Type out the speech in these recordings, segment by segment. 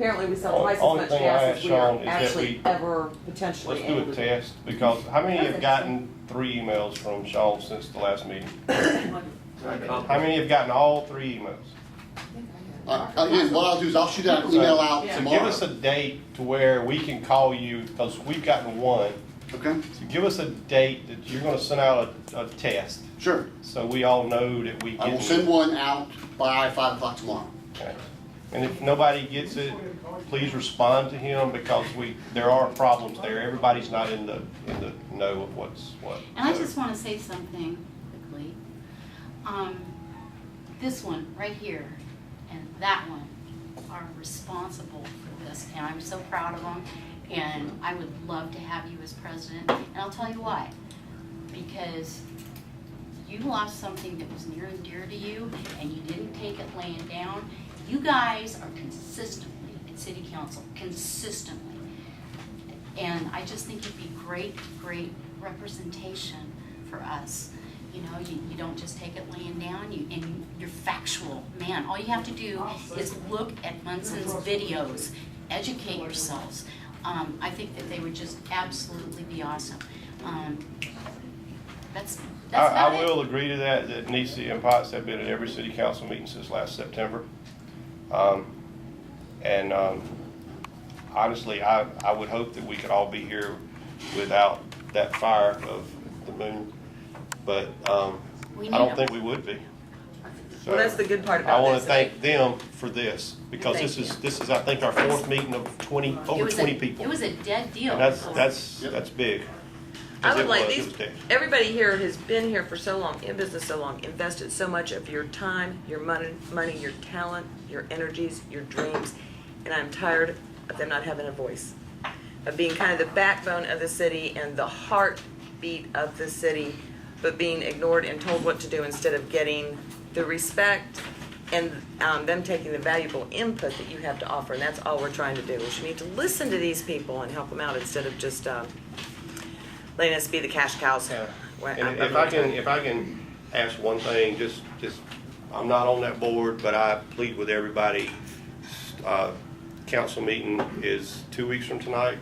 apparently we sell twice as Only much thing I gas asked as we Sean are is that actually ever potentially Let's do able a to do. test, because how many have gotten 3 emails from Sean since the last meeting? How many have gotten all 3 emails? Again, what I'll do is I'll shoot out an email out So tomorrow. give us a date to where we can call you, because we've gotten 1. Okay, So give us a date that you're gonna send out a test, sure. so we all know that we I will get send it. one out by 5 o'clock tomorrow. Okay. And if nobody gets it, please respond to him, because there are problems there. Everybody's not in the know of what's what. And I So- just want to say something quickly. This one right here and that one are responsible for this, and I'm so proud of them. And I would love to have you as president, and I'll tell you why. Because you lost something that was near and dear to you, and you didn't take it laying down. You guys are consistently at City Council, consistently. And I just think you'd be great representation for us. You know, you don't just take it laying down, and you're factual. Man, all you have to do is look at Munson's videos, educate yourselves. I think that they would just absolutely be awesome. That's I about it. will agree to that Nisi and Potts have been at every city council meeting since last September. Honestly, I would hope that we could all be here without that fire of the moon, but I don't think we would be. So Well, that's the good part I about want this. to thank them for this, because Thank this is I think our 4th meeting of over 20 people. It was a dead deal. And that's big. I would like It these, was dead. everybody here has been here for so long, in business so long, invested so much of your time, your money, your talent, your energies, your dreams, and I'm tired of them not having a voice, of being kind of the backbone of the city and the heartbeat of the city, but being ignored and told what to do instead of getting the respect and them taking the valuable input that you have to offer. And that's all we're trying to do, is you need to listen to these people and help them out instead of just letting us be the cash cows. Yeah. Well, And if I can ask one thing, just I'm not on that board, but I plead with everybody. Council meeting is 2 weeks from tonight.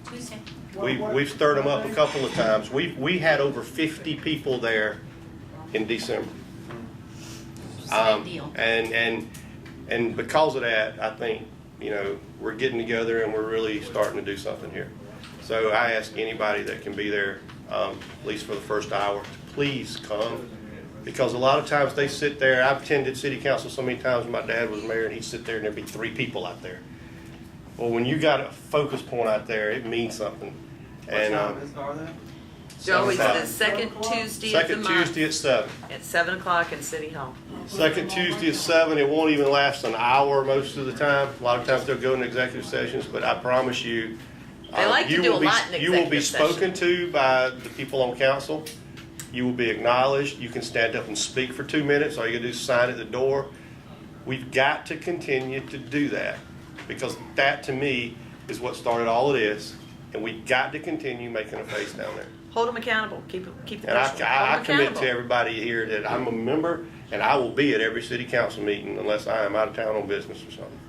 Tuesday. We've stirred them up a couple of times. We had over 50 people there in December. It's a big deal. And because of that, I think, we're getting together and we're really starting to do something here. So I ask anybody that can be there, at least for the first hour, to please come. Because a lot of times they sit there. I've attended city council so many times when my dad was mayor, and he'd sit there and there'd be 3 people out there. Well, when you got a focus point out there, it means something. And Joe, it's the 7. second Tuesday of the Second month Tuesday at 7. at 7 o'clock in City Hall. Second Tuesday at 7. It won't even last an hour most of the time. A lot of times they'll go into executive sessions, but I promise you, They like to do a lot in you will be executive session. spoken to by the people on council. You will be acknowledged. You can stand up and speak for 2 minutes. All you gotta do is sign at the door. We've got to continue to do that, because that to me is what started all of this, and we've got to continue making a face down there. Hold them accountable. Keep the And pressure. I Hold them commit accountable. to everybody here that I'm a member, and I will be at every city council meeting unless I am out of town on business or something.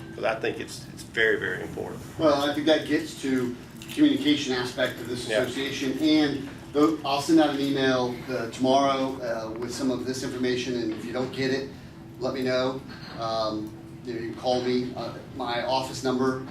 Because I think it's very, very important. Well, I think that gets to communication aspect of this Yeah. association, and I'll send out an email tomorrow with some of this information, and if you don't get it, let me know. You can call me. My office number,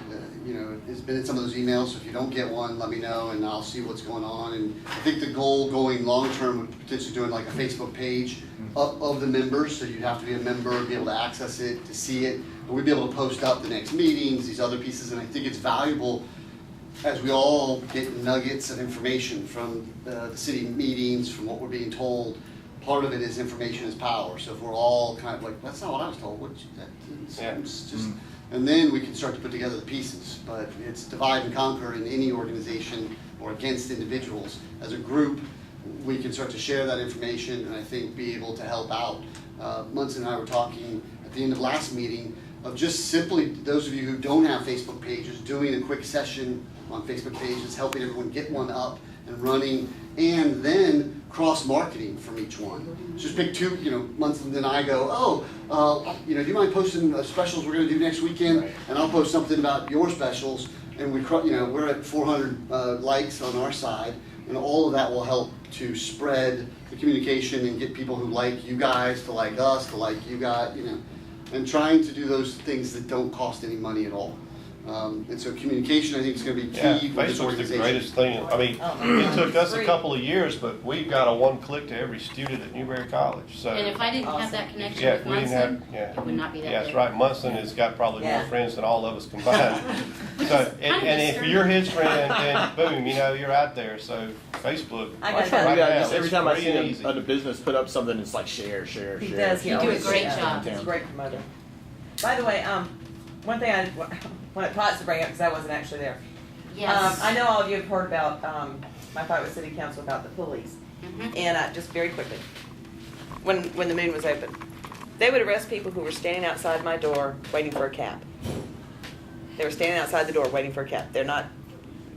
has been in some of those emails, so if you don't get one, let me know, and I'll see what's going on. And I think the goal going long-term would potentially doing like a Facebook page of the members, so you'd have to be a member, be able to access it, to see it, and we'd be able to post up the next meetings, these other pieces, and I think it's valuable as we all get nuggets of information from the city meetings, from what we're being told. Part of it is information is power. So if we're all kind of like, that's not what I was told. It's just, and then we can start to put together the pieces. But it's divide and conquer in any organization or against individuals. As a group, we can start to share that information and I think be able to help out. Munson and I were talking at the end of last meeting of just simply, those of you who don't have Facebook pages, doing a quick session on Facebook pages, helping everyone get one up and running, and then cross-marketing from each one. Just pick 2, months, and then I go, do you mind posting specials we're going to do next weekend? And I'll post something about your specials, and we're at 400 likes on our side, and all of that will help to spread the communication and get people who like you guys to like us, to like you guys, and trying to do those things that don't cost any money at all. And so communication, I think, is going to be key for this Facebook's organization. the greatest thing. I mean, it took us a couple of years, but we've got a one click to every student at Newberry College. So And if I didn't have that connection yeah, with we didn't Munson, have, it would not be that yeah, that's big. right. Munson has got probably more Yeah. friends than all of us combined. So, and if you're his friend, then boom, you're out there. So Facebook, I right got that. now, Just every it's time I free see and easy. a business put up something, it's like share. He does. He You do a always great does. job. He's a great promoter. By the way, one thing I wanted Potts to bring up because I wasn't actually there. Yes. I know all of you have heard about my fight with City Council about the police, and just very quickly, when the moon was open, they would arrest people who were standing outside my door waiting for a cab. They were standing outside the door waiting for a cab. They're not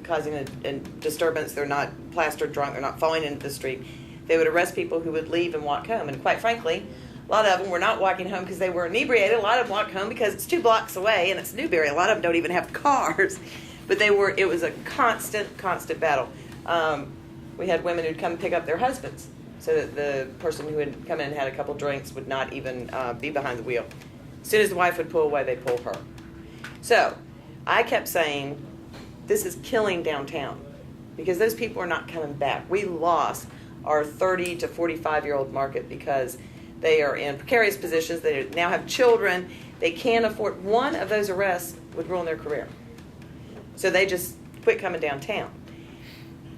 causing a disturbance. They're not plastered drunk. They're not falling into the street. They would arrest people who would leave and walk home. And quite frankly, a lot of them were not walking home because they were inebriated. A lot of them walked home because it's 2 blocks away and it's Newberry. A lot of them don't even have cars. But it was a constant battle. We had women who'd come pick up their husbands so that the person who had come in and had a couple drinks would not even be behind the wheel. As soon as the wife would pull away, they pull her. So I kept saying, this is killing downtown because those people are not coming back. We lost our 30 to 45-year-old market because they are in precarious positions. They now have children. They can't afford. One of those arrests would ruin their career. So they just quit coming downtown.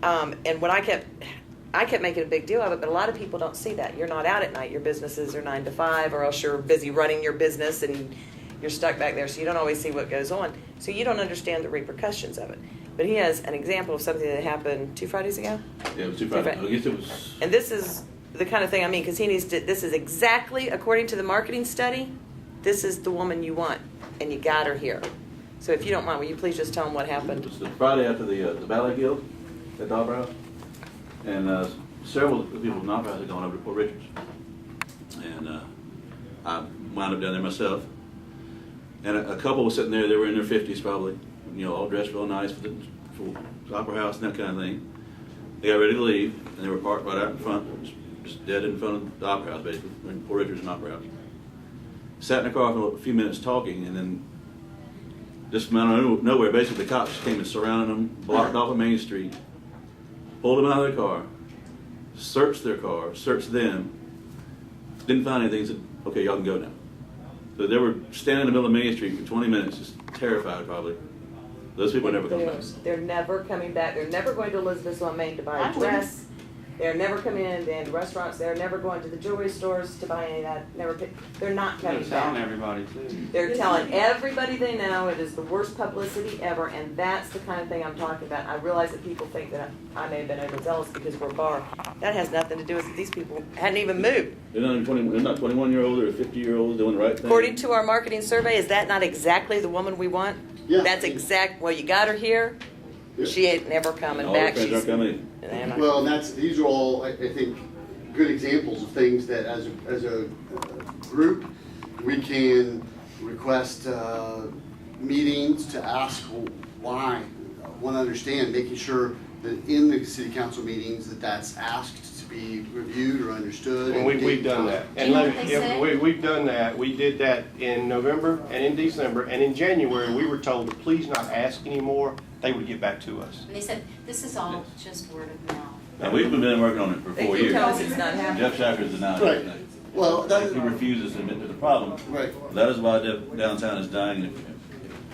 And when I kept making a big deal of it, but a lot of people don't see that. You're not out at night. Your businesses are 9 to 5, or else you're busy running your business and you're stuck back there, so you don't always see what goes on. So you don't understand the repercussions of it. But he has an example of something that happened 2 Fridays ago. Yeah, it was 2 Fridays. I guess it was. And this is the kind of thing I mean, because this is exactly, according to the marketing study, this is the woman you want, and you got her here. So if you don't mind, will you please just tell them what It happened? was the Friday after the Ballet Guild at the Opera House, and several of the people from the Opera House had gone over to Port Richards, and I wound up down there myself. And a couple was sitting there. They were in their 50s probably, all dressed real nice for the Opera House and that kind of thing. They got ready to leave, and they were parked right out in front, just dead in front of the Opera House, basically, in Port Richards and Opera House. Sat in the car for a few minutes talking, and then just from out of nowhere, basically the cops came and surrounded them, blocked off of Main Street, pulled them out of their car, searched their car, searched them, didn't find anything, said, okay, y'all can go now. So they were standing in the middle of Main Street for 20 minutes, just terrified probably. Those people are never coming back. They're never coming back. They're never going to Elizabeth's on Main to buy I a dress. They're never coming in the restaurants. They're never going to the jewelry stores to buy any of that. They're not coming They're telling back. everybody too. They're telling everybody they know it is the worst publicity ever, and that's the kind of thing I'm talking about. I realize that people think that I may have been overzealous because we're a bar. That has nothing to do with it. These people hadn't even moved. They're not 21-year-olds or 50-year-olds doing the right thing. According to our marketing survey, is that not exactly the woman we want? Yeah. That's exact. Well, you got her here. Yeah. She ain't never coming All back. their friends aren't coming in. Well, and these are all, I think, good examples of things that as a group, we can request meetings to ask why. I want to understand, making sure that in the city council meetings that's asked to be reviewed or understood. And we've done that. Do you know what they say? We've done that. We did that in November and in December, and in January, we were told to please not ask anymore. They would get back to us. And they said, this is all just word of mouth. Now, we've been working on it for 4 They keep years. telling us it's not happening. Jeff Shackers denied Right. everything. Well, that, He refuses to admit to the problem. right. That is why downtown is dying.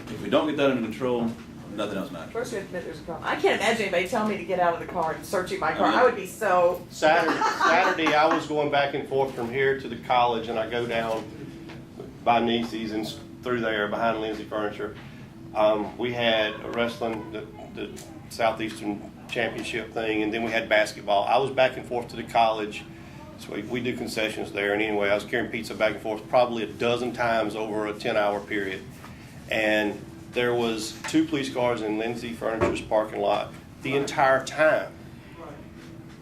If we don't get that under control, nothing else matters. First, we have to admit there's a problem. I can't imagine anybody telling me to get out of the car and searching my car. I would be so. Saturday, I was going back and forth from here to the college, and I go down by Nieces and through there behind Lindsay Furniture. We had a wrestling, the Southeastern Championship thing, and then we had basketball. I was back and forth to the college, so we do concessions there. And anyway, I was carrying pizza back and forth probably a dozen times over a 10-hour period. And there was 2 police cars in Lindsay Furniture's parking lot the entire time.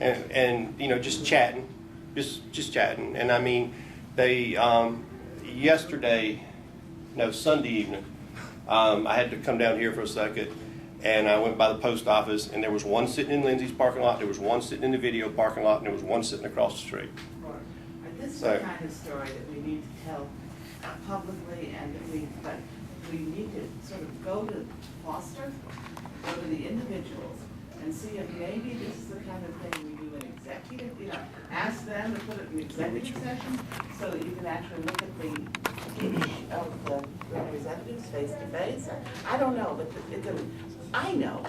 and you know, just chatting, just chatting. And I mean, they Sunday evening, I had to come down here for a second, and I went by the post office, and there was one sitting in Lindsay's parking lot, there was one sitting in the video parking lot, and there was one sitting across the street. This is So- the kind of story that we need to tell publicly, and but we need to sort of go to Foster, go to the individuals, and see if maybe this is the kind of thing we do in executive, you know, ask them to put it in executive session, so that you can actually look at the, of the representatives face to face. I don't know, but I know